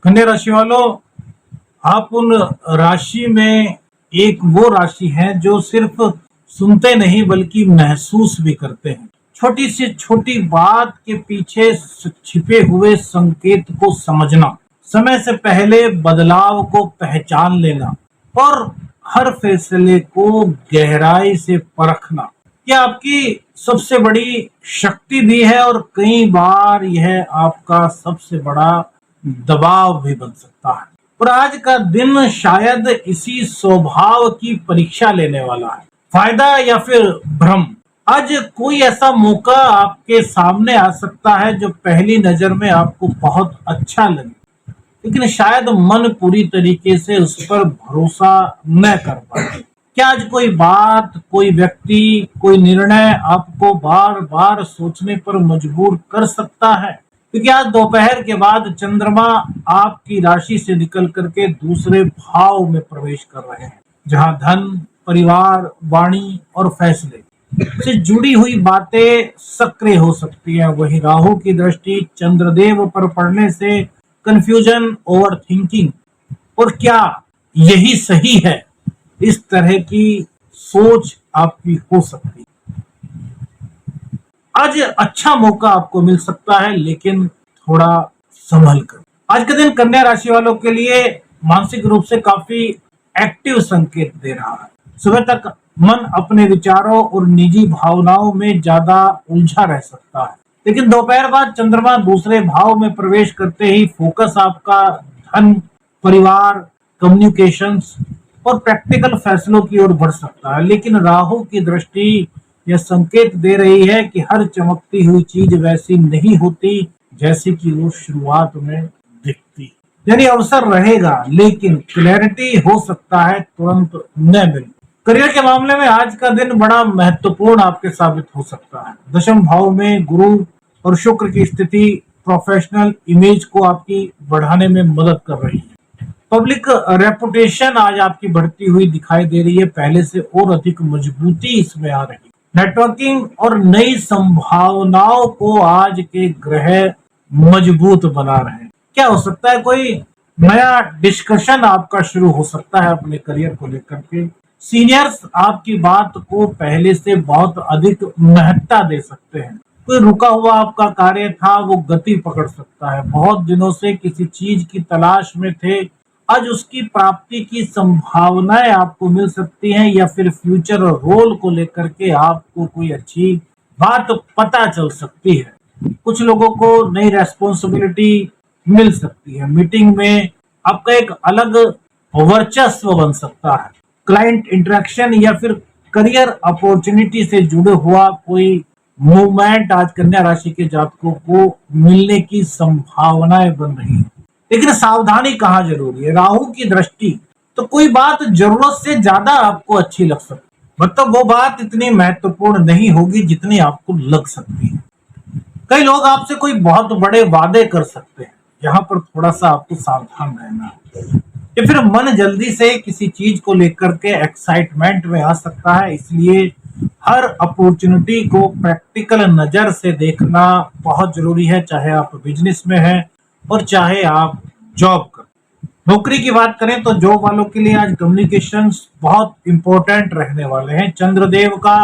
कन्या राशि वालों, आप उन राशि में एक वो राशि है जो सिर्फ सुनते नहीं बल्कि महसूस भी करते हैं। छोटी से छोटी बात के पीछे छिपे हुए संकेत को समझना, समय से पहले बदलाव को पहचान लेना और हर फैसले को गहराई से परखना, यह आपकी सबसे बड़ी शक्ति भी है और कई बार यह आपका सबसे बड़ा दबाव भी बन सकता है। और आज का दिन शायद इसी स्वभाव की परीक्षा लेने वाला है। फायदा या फिर भ्रम, आज कोई ऐसा मौका आपके सामने आ सकता है जो पहली नजर में आपको बहुत अच्छा लगे, लेकिन शायद मन पूरी तरीके से उस पर भरोसा न कर पाए। क्या आज कोई बात, कोई व्यक्ति, कोई निर्णय आपको बार बार सोचने पर मजबूर कर सकता है? क्योंकि आज दोपहर के बाद चंद्रमा आपकी राशि से निकल करके दूसरे भाव में प्रवेश कर रहे हैं, जहां धन, परिवार, वाणी और फैसले से जुड़ी हुई बातें सक्रिय हो सकती है। वहीं राहु की दृष्टि चंद्रदेव पर पड़ने से कंफ्यूजन, ओवर थिंकिंग और क्या यही सही है, इस तरह की सोच आपकी हो सकती है। आज अच्छा मौका आपको मिल सकता है, लेकिन थोड़ा संभल कर। आज का दिन कन्या राशि वालों के लिए मानसिक रूप से काफी एक्टिव संकेत दे रहा है। सुबह तक मन अपने विचारों और निजी भावनाओं में ज्यादा उलझा रह सकता है, लेकिन दोपहर बाद चंद्रमा दूसरे भाव में प्रवेश करते ही फोकस आपका धन, परिवार, कम्युनिकेशंस और प्रैक्टिकल फैसलों की ओर बढ़ सकता है। लेकिन राहु की दृष्टि यह संकेत दे रही है कि हर चमकती हुई चीज वैसी नहीं होती जैसी कि वो शुरुआत में दिखती। यानी अवसर रहेगा, लेकिन क्लैरिटी हो सकता है तुरंत न मिले। करियर के मामले में आज का दिन बड़ा महत्वपूर्ण आपके साबित हो सकता है। दशम भाव में गुरु और शुक्र की स्थिति प्रोफेशनल इमेज को आपकी बढ़ाने में मदद कर रही है। पब्लिक रेपुटेशन आज आपकी बढ़ती हुई दिखाई दे रही है, पहले से और अधिक मजबूती इसमें आ रही है। नेटवर्किंग और नई संभावनाओं को आज के ग्रह मजबूत बना रहे हैं। क्या हो सकता है, कोई नया डिस्कशन आपका शुरू हो सकता है अपने करियर को लेकर के। सीनियर्स आपकी बात को पहले से बहुत अधिक महत्ता दे सकते हैं। कोई रुका हुआ आपका कार्य था, वो गति पकड़ सकता है। बहुत दिनों से किसी चीज की तलाश में थे, आज उसकी प्राप्ति की संभावनाएं आपको मिल सकती हैं, या फिर फ्यूचर रोल को लेकर के आपको कोई अच्छी बात पता चल सकती है। कुछ लोगों को नई रेस्पॉन्सिबिलिटी मिल सकती है। मीटिंग में आपका एक अलग वर्चस्व बन सकता है। क्लाइंट इंटरेक्शन या फिर करियर अपॉर्चुनिटी से जुड़े हुआ कोई मूवमेंट आज कन्या राशि के जातकों को मिलने की संभावनाएं बन रही है। लेकिन सावधानी कहाँ जरूरी है। राहु की दृष्टि, तो कोई बात जरूरत से ज्यादा आपको अच्छी लग सकती, मतलब वो बात इतनी महत्वपूर्ण नहीं होगी जितनी आपको लग सकती है। कई लोग आपसे कोई बहुत बड़े वादे कर सकते हैं, यहाँ पर थोड़ा सा आपको सावधान रहना है। या फिर मन जल्दी से किसी चीज को लेकर के एक्साइटमेंट में आ सकता है, इसलिए हर अपॉर्चुनिटी को प्रैक्टिकल नजर से देखना बहुत जरूरी है, चाहे आप बिजनेस में हैं और चाहे आप जॉब करें। नौकरी की बात करें तो जॉब वालों के लिए आज कम्युनिकेशंस बहुत इंपॉर्टेंट रहने वाले हैं। चंद्रदेव का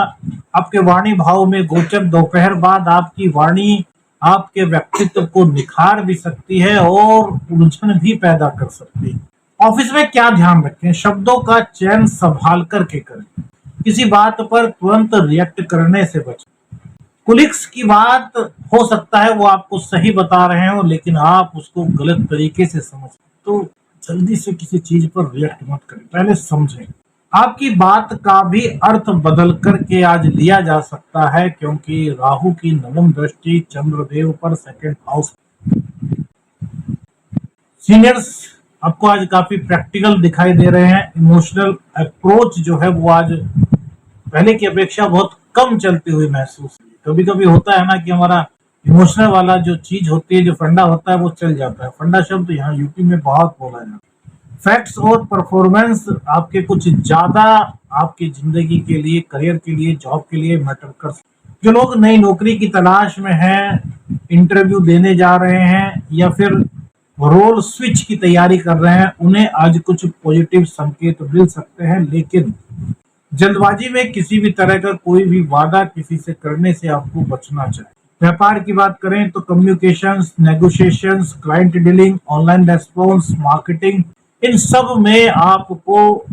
आपके वाणी भाव में गोचर दोपहर बाद आपकी वाणी आपके व्यक्तित्व को निखार भी सकती है और उलझन भी पैदा कर सकती है। ऑफिस में क्या ध्यान रखें, शब्दों का चयन संभाल करके करें। किसी बात पर तुरंत रिएक्ट करने से बचें। कुलिक्स की बात हो सकता है वो आपको सही बता रहे हो, लेकिन आप उसको गलत तरीके से समझ, तो जल्दी से किसी चीज पर रिएक्ट मत करें, पहले समझें। आपकी बात का भी अर्थ बदल करके आज लिया जा सकता है, क्योंकि राहु की नवम दृष्टि चंद्रदेव पर सेकंड हाउस। सीनियर्स आपको आज काफी प्रैक्टिकल दिखाई दे रहे हैं। इमोशनल अप्रोच जो है वो आज पहले की अपेक्षा बहुत कम चलती हुई महसूस हुई। कभी कभी होता है ना कि हमारा इमोशनल वाला जो चीज होती है, जो फंडा होता है, वो चल जाता है। फंडा शब्द यहाँ यूपी में बहुत बोला जाता है। फैक्ट्स और परफॉर्मेंस आपके कुछ ज्यादा आपकी जिंदगी के लिए, करियर के लिए, जॉब के लिए मैटर कर सकते। जो लोग नई नौकरी की तलाश में हैं, इंटरव्यू देने जा रहे हैं, या फिर रोल स्विच की तैयारी कर रहे हैं, उन्हें आज कुछ पॉजिटिव संकेत मिल सकते हैं, लेकिन जल्दबाजी में किसी भी तरह का कोई भी वादा किसी से करने से आपको बचना चाहिए। व्यापार की बात करें तो communications, negotiations, client dealing, online response, marketing, इन सब में आपको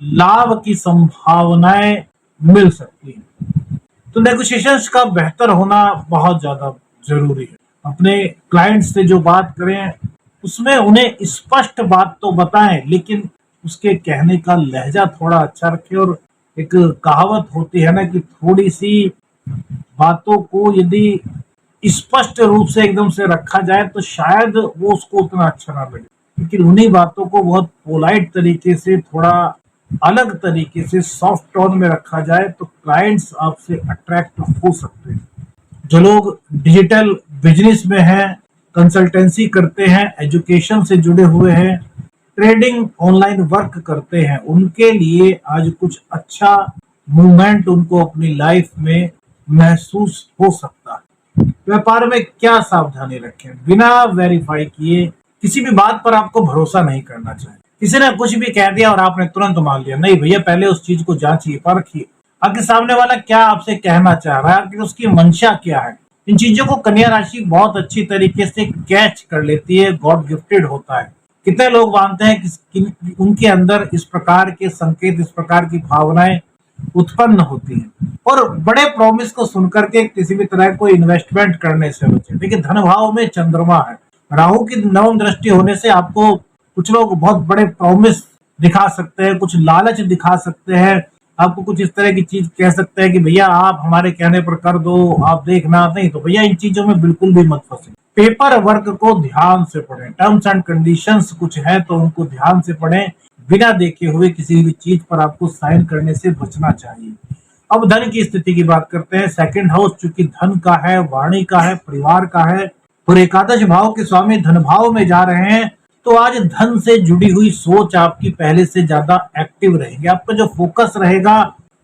लाभ की संभावनाएं मिल सकती हैं। तो नेगोशिएशंस का बेहतर होना बहुत ज्यादा जरूरी है। अपने क्लाइंट से जो बात करें उसमें उन्हें स्पष्ट बात तो बताएं, लेकिन उसके कहने का लहजा थोड़ा अच्छा रखें। और एक कहावत होती है ना कि थोड़ी सी बातों को यदि स्पष्ट रूप से एकदम से रखा जाए तो शायद वो उसको उतना अच्छा ना लगे, लेकिन उन्हीं बातों को बहुत पोलाइट तरीके से, थोड़ा अलग तरीके से, सॉफ्ट टोन में रखा जाए तो क्लाइंट्स आपसे अट्रैक्ट हो सकते हैं। जो लोग डिजिटल बिजनेस में हैं, कंसल्टेंसी करते हैं, एजुकेशन से जुड़े हुए हैं, ट्रेडिंग, ऑनलाइन वर्क करते हैं, उनके लिए आज कुछ अच्छा मूवमेंट उनको अपनी लाइफ में महसूस हो सकता है। व्यापार में क्या सावधानी रखें? बिना वेरीफाई किए किसी भी बात पर आपको भरोसा नहीं करना चाहिए। किसी ने कुछ भी कह दिया और आपने तुरंत मान लिया, नहीं भैया, पहले उस चीज को जांचिए, परखिए आखिर सामने वाला क्या आपसे कहना चाह रहा है, आखिर उसकी मंशा क्या है। इन चीजों को कन्या राशि बहुत अच्छी तरीके से कैच कर लेती है, गॉड गिफ्टेड होता है। कितने लोग मानते हैं कि उनके अंदर इस प्रकार के संकेत, इस प्रकार की भावनाएं उत्पन्न होती हैं। और बड़े प्रॉमिस को सुनकर के किसी भी तरह को इन्वेस्टमेंट करने से बचे। देखिए, धन भाव में चंद्रमा है, राहु की नवम दृष्टि होने से आपको कुछ लोग बहुत बड़े प्रॉमिस दिखा सकते हैं, कुछ लालच दिखा सकते हैं, आपको कुछ इस तरह की चीज कह सकते हैं कि भैया आप हमारे कहने पर कर दो, आप देखना। नहीं तो भैया इन चीजों में बिल्कुल भी मत फंसे। पेपर वर्क को ध्यान से पढ़ें, टर्म्स एंड कंडीशंस कुछ है तो उनको ध्यान से पढ़ें। बिना देखे हुए किसी भी चीज पर आपको साइन करने से बचना चाहिए। अब धन की स्थिति की बात करते हैं। सेकंड हाउस चूंकि धन का है, वाणी का है, परिवार का है, और एकादश भाव के स्वामी धन भाव में जा रहे हैं, तो आज धन से जुड़ी हुई सोच आपकी पहले से ज्यादा एक्टिव रहेगी। आपका जो फोकस रहेगा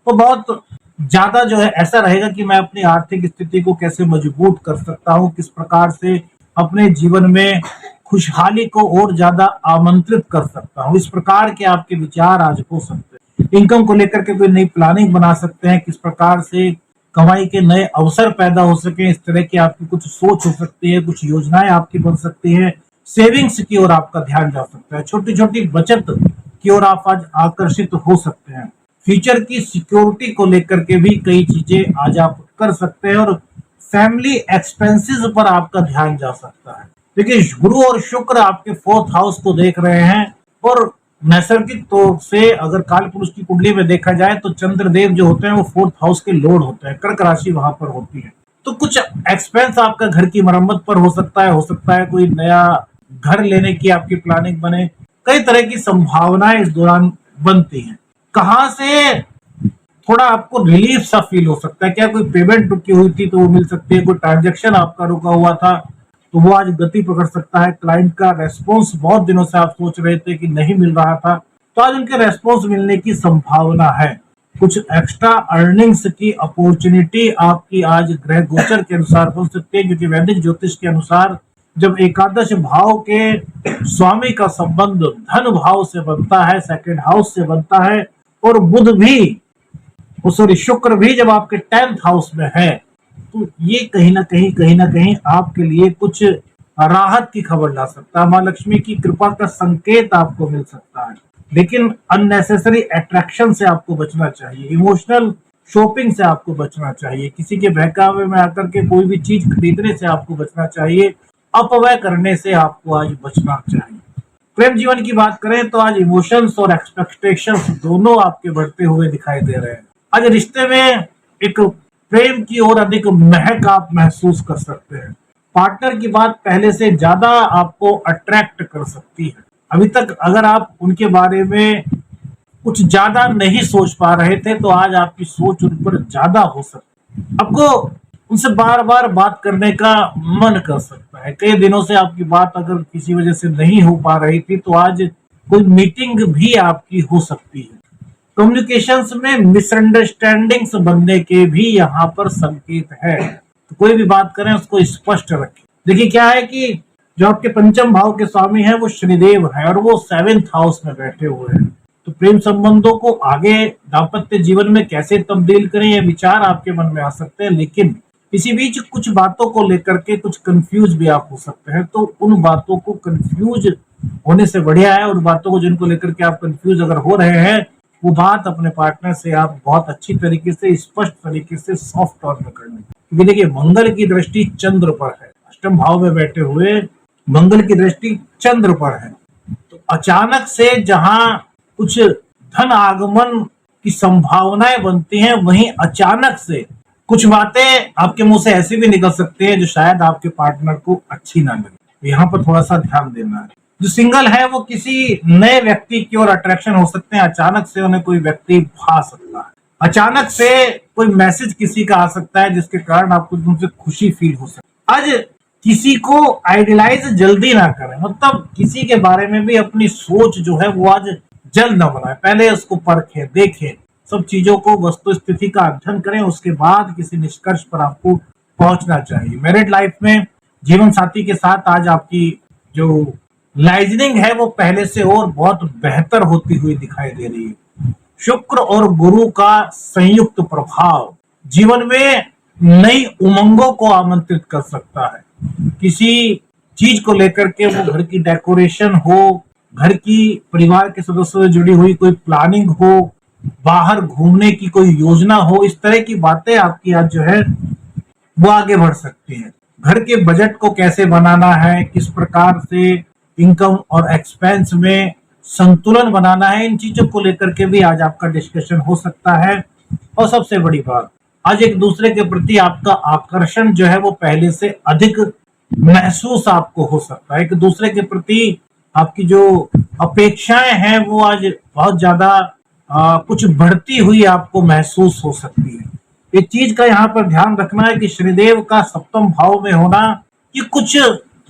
वो बहुत ज्यादा जो है ऐसा रहेगा कि मैं अपनी आर्थिक स्थिति को कैसे मजबूत कर सकता हूँ, किस प्रकार से अपने जीवन में खुशहाली को और ज्यादा आमंत्रित कर सकता हूँ। इस प्रकार के आपके विचार आज हो सकते हैं। इनकम को लेकर के कोई नई प्लानिंग बना सकते हैं, किस प्रकार से कमाई के नए अवसर पैदा हो सके, इस तरह की आपकी कुछ सोच हो सकती है, कुछ योजनाएं आपकी बन सकती है। सेविंग्स की ओर आपका ध्यान जा सकता है, छोटी छोटी बचत की ओर आप आज आकर्षित हो सकते हैं। फ्यूचर की सिक्योरिटी को लेकर के भी कई चीजें आज आप कर सकते हैं, और फैमिली एक्सपेंसेस पर आपका ध्यान जा सकता है। देखिए, गुरु और शुक्र आपके फोर्थ हाउस को देख रहे हैं, और नैसर्गिक तौर से अगर काल पुरुष की कुंडली में देखा जाए तो चंद्रदेव जो होते हैं वो फोर्थ हाउस के लॉर्ड होते हैं, कर्क राशि वहां पर होती है। तो कुछ एक्सपेंस आपका घर की मरम्मत पर हो सकता है कोई नया घर लेने की आपकी प्लानिंग बने। कई तरह की संभावनाएं इस दौरान बनती हैं। कहां से थोड़ा आपको रिलीफ सा फील हो सकता है? क्या कोई पेमेंट रुकी हुई थी तो वो मिल सकती है, कोई ट्रांजेक्शन आपका रुका हुआ था तो वो आज गति पकड़ सकता है। क्लाइंट का रेस्पॉन्स बहुत दिनों से आप सोच रहे थे कि नहीं मिल रहा था, तो आज उनके रेस्पॉन्स मिलने की संभावना है। कुछ एक्स्ट्रा अर्निंग्स की अपॉर्चुनिटी आपकी आज ग्रह गोचर के अनुसार बन सकती है, क्योंकि वैदिक ज्योतिष के अनुसार जब एकादश भाव के स्वामी का संबंध धन भाव से बनता है, सेकंड हाउस से बनता है, और बुध भी, सॉरी शुक्र भी जब आपके 10th हाउस में है, तो ये कहीं ना कहीं आपके लिए कुछ राहत की खबर ला सकता है। माँ लक्ष्मी की कृपा का संकेत आपको मिल सकता है, लेकिन अननेसेसरी अट्रैक्शन से आपको बचना चाहिए। इमोशनल शॉपिंग से आपको बचना चाहिए। किसी के बहकावे में आकर के कोई भी चीज खरीदने से आपको बचना चाहिए। अपव्यय करने से आपको आज बचना चाहिए। प्रेम जीवन की बात करें तो आज इमोशंस और एक्सपेक्टेशंस दोनों आपके बढ़ते हुए दिखाई दे रहे हैं। आज रिश्ते में एक प्रेम की ओर अधिक महक आप महसूस कर सकते हैं। पार्टनर की बात पहले से ज्यादा आपको अट्रैक्ट कर सकती है। अभी तक अगर आप उनके बारे में कुछ ज्यादा नहीं सोच पा रहे थे तो आज आपकी सोच उन पर ज्यादा हो सकती है। आपको उनसे बार बार बात करने का मन कर सकता है। कई दिनों से आपकी बात अगर किसी वजह से नहीं हो पा रही थी तो आज कोई मीटिंग भी आपकी हो सकती है। कम्युनिकेशंस में मिसअंडरस्टैंडिंग्स बनने के भी यहाँ पर संकेत है, तो कोई भी बात करें उसको स्पष्ट रखें। देखिए क्या है कि जो आपके पंचम भाव के स्वामी है वो शनिदेव है और वो 7th हाउस में बैठे हुए हैं। तो प्रेम संबंधों को आगे दाम्पत्य जीवन में कैसे तब्दील करें, ये विचार आपके मन में आ सकते हैं, लेकिन इसी बीच कुछ बातों को लेकर के कुछ कंफ्यूज भी आप हो सकते हैं। तो उन बातों को कंफ्यूज होने से बढ़िया है, उन बातों को जिनको लेकर के आप कंफ्यूज अगर हो रहे हैं, वो बात अपने पार्टनर से आप बहुत अच्छी तरीके से, स्पष्ट तरीके से, सॉफ्ट टोन में कर लें। क्योंकि देखिए, मंगल की दृष्टि चंद्र पर है, अष्टम भाव में बैठे हुए मंगल की दृष्टि चंद्र पर है। तो अचानक से जहां कुछ धन आगमन की संभावनाएं बनती हैं, वहीं अचानक से कुछ बातें आपके मुंह से ऐसी भी निकल सकती हैं जो शायद आपके पार्टनर को अच्छी ना लगे। यहाँ पर थोड़ा सा ध्यान देना है। जो सिंगल है वो किसी नए व्यक्ति की ओर अट्रैक्शन हो सकते हैं, अचानक से उन्हें कोई व्यक्ति भा सकता है, अचानक से कोई मैसेज किसी का आ सकता है जिसके कारण आपको उनसे खुशी फील हो सकती है। आज किसी को आइडियलाइज जल्दी ना करें, मतलब किसी के बारे में भी अपनी सोच जो है वो आज जल्द न बनाए, पहले उसको परखें, देखें, सब चीजों को वस्तु स्थिति का अध्ययन करें, उसके बाद किसी निष्कर्ष पर आपको पहुंचना चाहिए। मैरिड लाइफ में जीवन साथी के साथ आज आपकी जो लाइजनिंग है वो पहले से और बहुत बेहतर होती हुई दिखाई दे रही है। शुक्र और गुरु का संयुक्त प्रभाव जीवन में नई उमंगों को आमंत्रित कर सकता है। किसी चीज को लेकर के, वो घर की डेकोरेशन हो, घर की परिवार के सदस्यों से जुड़ी हुई कोई प्लानिंग हो, बाहर घूमने की कोई योजना हो, इस तरह की बातें आपकी आज जो है वो आगे बढ़ सकती है। घर के बजट को कैसे बनाना है, किस प्रकार से इनकम और एक्सपेंस में संतुलन बनाना है, इन चीजों को लेकर के भी आज आपका डिस्कशन हो सकता है। और सबसे बड़ी बात, आज एक दूसरे के प्रति आपका आकर्षण जो है वो पहले से अधिक महसूस आपको हो सकता है। एक दूसरे के प्रति आपकी जो अपेक्षाएं हैं वो आज बहुत ज्यादा कुछ बढ़ती हुई आपको महसूस हो सकती है। एक चीज का यहाँ पर ध्यान रखना है कि शनिदेव का सप्तम भाव में होना ये कुछ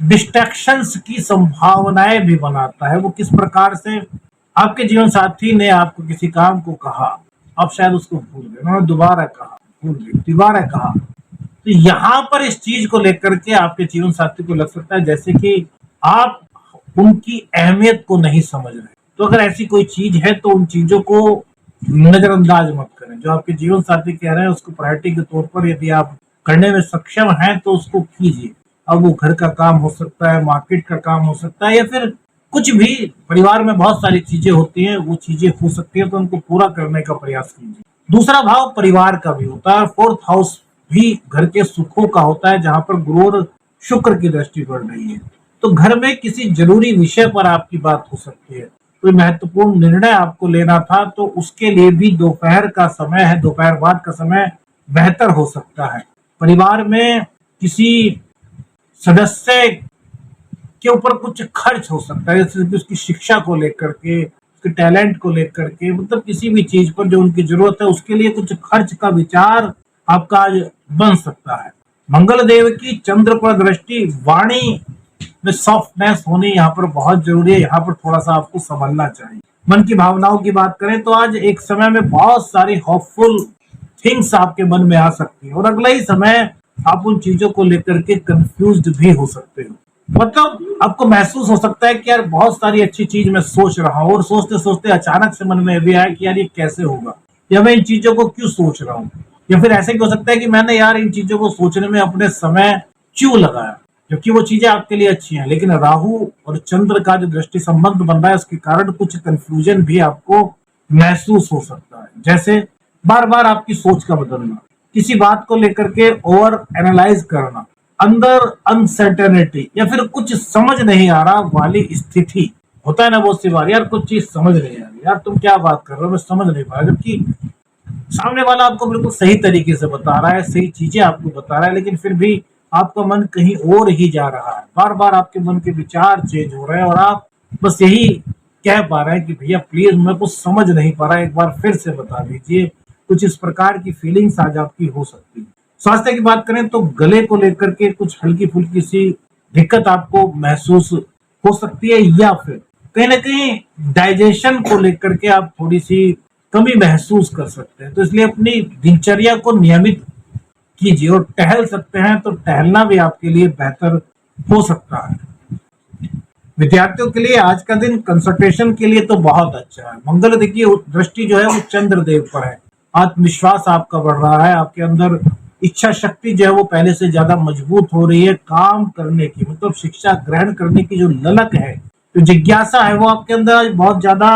डिस्ट्रैक्शंस की संभावनाएं भी बनाता है। वो किस प्रकार से, आपके जीवन साथी ने आपको किसी काम को कहा, आप शायद उसको भूल गए, उन्होंने दोबारा कहा, भूल गए, दोबारा कहा, तो यहाँ पर इस चीज को लेकर के आपके जीवन साथी को लग सकता है जैसे कि आप उनकी अहमियत को नहीं समझ रहे। तो अगर ऐसी कोई चीज है तो उन चीजों को नजरअंदाज मत करें। जो आपके जीवन साथी कह रहे हैं उसको प्रायोरिटी के तौर पर यदि आप करने में सक्षम हैं तो उसको कीजिए। अब वो घर का काम हो सकता है, मार्केट का काम हो सकता है, या फिर कुछ भी, परिवार में बहुत सारी चीजें होती हैं, वो चीजें हो सकती है, तो उनको पूरा करने का प्रयास कीजिए। दूसरा भाव परिवार का भी होता है, 4th हाउस भी घर के सुखों का होता है, जहां पर गुरु और शुक्र की दृष्टि पड़ रही है। तो घर में किसी जरूरी विषय पर आपकी बात हो सकती है, कोई महत्वपूर्ण निर्णय आपको लेना था, तो उसके लिए भी दोपहर का समय है, दोपहर बाद का समय बेहतर हो सकता है। परिवार में किसी सदस्य के ऊपर कुछ खर्च हो सकता है, जैसे कि उसकी शिक्षा को लेकर के, उसके टैलेंट को लेकर के, मतलब किसी भी चीज पर जो उनकी जरूरत है उसके लिए कुछ खर्च का विचार आपका आज बन सकता है। मंगल देव की चंद्र पर दृष्टि, वाणी में सॉफ्टनेस होनी यहाँ पर बहुत जरूरी है, यहाँ पर थोड़ा सा आपको संभलना चाहिए। मन की भावनाओं की बात करें तो आज एक समय में बहुत सारी होपफुल थिंग्स आपके मन में आ सकती है, और अगला ही समय आप उन चीजों को लेकर के कंफ्यूज्ड भी हो सकते हो। मतलब आपको महसूस हो सकता है कि यार बहुत सारी अच्छी चीज मैं सोच रहा हूँ, और सोचते सोचते अचानक से मन में भी आया कि यार ये कैसे होगा, या मैं इन चीजों को क्यों सोच रहा हूँ, या फिर ऐसे भी हो सकता है कि मैंने यार इन चीजों को सोचने में अपने समय क्यों लगाया, क्योंकि वो चीजें आपके लिए अच्छी हैं। लेकिन राहु और चंद्र का जो दृष्टि संबंध बन रहा है उसके कारण कुछ कंफ्यूजन भी आपको महसूस हो सकता है, जैसे बार बार आपकी सोच का बदलना, किसी बात को लेकर के ओवर एनालाइज करना, अंदर अनसर्टेनिटी, या फिर कुछ समझ नहीं आ रहा वाली स्थिति। होता है ना बहुत सी बार, यार कुछ चीज समझ नहीं आ रही, यार तुम क्या बात कर रहे हो, मैं समझ नहीं पा रहा, जबकि सामने वाला आपको बिल्कुल सही तरीके से बता रहा है, सही चीजें आपको बता रहा है, लेकिन फिर भी आपका मन कहीं और ही जा रहा है। बार बार आपके मन के विचार चेंज हो रहे हैं और आप बस यही कह पा रहे हैं कि भैया प्लीज मैं कुछ समझ नहीं पा रहा, एक बार फिर से बता दीजिए। कुछ इस प्रकार की फीलिंग्स आज आपकी हो सकती है। स्वास्थ्य की बात करें तो गले को लेकर के कुछ हल्की फुल्की सी दिक्कत आपको महसूस हो सकती है, या फिर कहीं ना कहीं डाइजेशन को लेकर के आप थोड़ी सी कमी महसूस कर सकते हैं। तो इसलिए अपनी दिनचर्या को नियमित कीजिए, और टहल सकते हैं तो टहलना भी आपके लिए बेहतर हो सकता है। विद्यार्थियों के लिए आज का दिन कंसंट्रेशन के लिए तो बहुत अच्छा है। मंगल देखिए दृष्टि जो है वो चंद्र देव पर है। आत्मविश्वास आपका बढ़ रहा है, आपके अंदर इच्छा शक्ति जो है वो पहले से ज्यादा मजबूत हो रही है। काम करने की मतलब शिक्षा ग्रहण करने की जो ललक है, जो जिज्ञासा है, वो आपके अंदर आज बहुत ज्यादा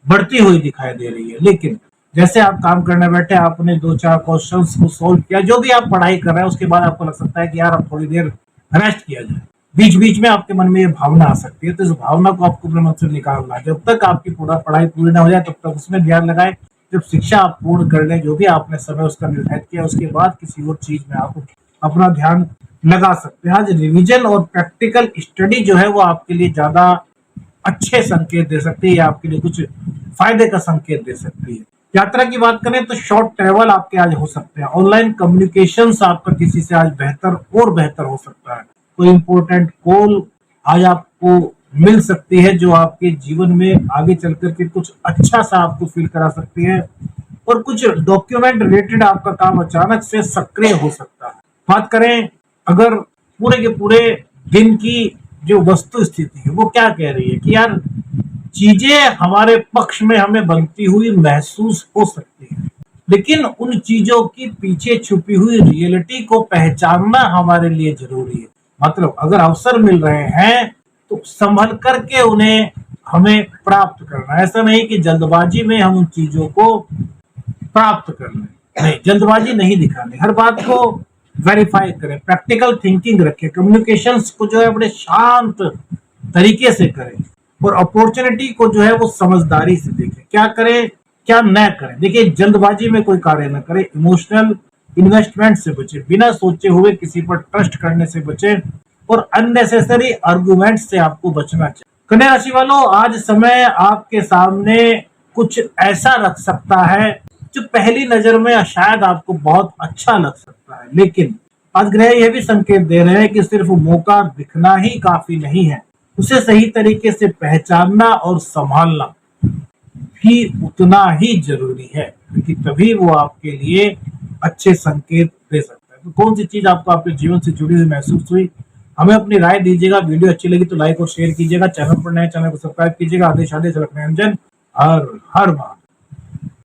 बढ़ती हुई दिखाई दे रही है। लेकिन जैसे आप काम करने बैठे, आपने 2-4 क्वेश्चंस को सोल्व किया, जो भी आप पढ़ाई कर रहे हैं, उसके बाद आपको लग सकता है कि यार अब थोड़ी देर रेस्ट किया जाए। बीच बीच में आपके मन में ये भावना आ सकती है, तो इस भावना को आपको अपने मन से निकालना है। जब तक आपकी पूरा पढ़ाई पूरी ना हो जाए तब तक उसमें ध्यान लगाए। जब शिक्षा आप पूर्ण कर लें, जो भी आपने समय उसका निर्धारित किया, उसके बाद किसी और चीज में आप अपना ध्यान लगा सकते हैं। आज रिविजन और प्रैक्टिकल स्टडी जो है वो आपके लिए ज्यादा अच्छे संकेत दे सकती है, या आपके लिए कुछ फायदे का संकेत दे सकती है। यात्रा की बात करें तो शॉर्ट ट्रेवल आपके आज हो सकते हैं। ऑनलाइन कम्युनिकेशन आपका किसी से आज बेहतर और बेहतर हो सकता है। कोई इंपॉर्टेंट कॉल आज आपको मिल सकती है, जो आपके जीवन में आगे चल करके कुछ अच्छा सा आपको फील करा सकती है। और कुछ डॉक्यूमेंट रिलेटेड आपका काम अचानक से सक्रिय हो सकता है। बात करें अगर पूरे के पूरे दिन की जो वस्तु स्थिति है वो क्या कह रही है कि यार चीजें हमारे पक्ष में हमें बनती हुई महसूस हो सकती है, लेकिन उन चीजों की पीछे छुपी हुई रियलिटी को पहचानना हमारे लिए जरूरी है। मतलब अगर अवसर मिल रहे हैं तो संभल करके उन्हें हमें प्राप्त करना है। ऐसा नहीं कि जल्दबाजी में हम उन चीजों को प्राप्त कर लें। नहीं, जल्दबाजी नहीं दिखानी, हर बात को वेरीफाई करें, प्रैक्टिकल थिंकिंग रखें, कम्युनिकेशंस को जो है बड़े शांत तरीके से करें, और अपॉर्चुनिटी को जो है वो समझदारी से देखें। क्या करें क्या न करें, देखिए जल्दबाजी में कोई कार्य न करें, इमोशनल इन्वेस्टमेंट से बचे, बिना सोचे हुए किसी पर ट्रस्ट करने से बचे, और अननेसेसरी आर्गुमेंट से आपको बचना चाहिए। कन्या राशि वालों, आज समय आपके सामने कुछ ऐसा रख सकता है जो पहली नजर में शायद आपको बहुत अच्छा लग सकता है, लेकिन आज ग्रह यह भी संकेत दे रहे हैं कि सिर्फ मौका दिखना ही काफी नहीं है, उसे सही तरीके से पहचानना और संभालना भी उतना ही जरूरी है, क्योंकि तभी वो आपके लिए अच्छे संकेत दे सकता है। तो कौन सी चीज आपको आपके जीवन से जुड़ी हुई महसूस हुई, हमें अपनी राय दीजिएगा। वीडियो अच्छी लगी तो लाइक और शेयर कीजिएगा। चैनल पर नए, चैनल को सब्सक्राइब कीजिएगा। आदेश आदेश रखने अंजन, हर हर महादेव।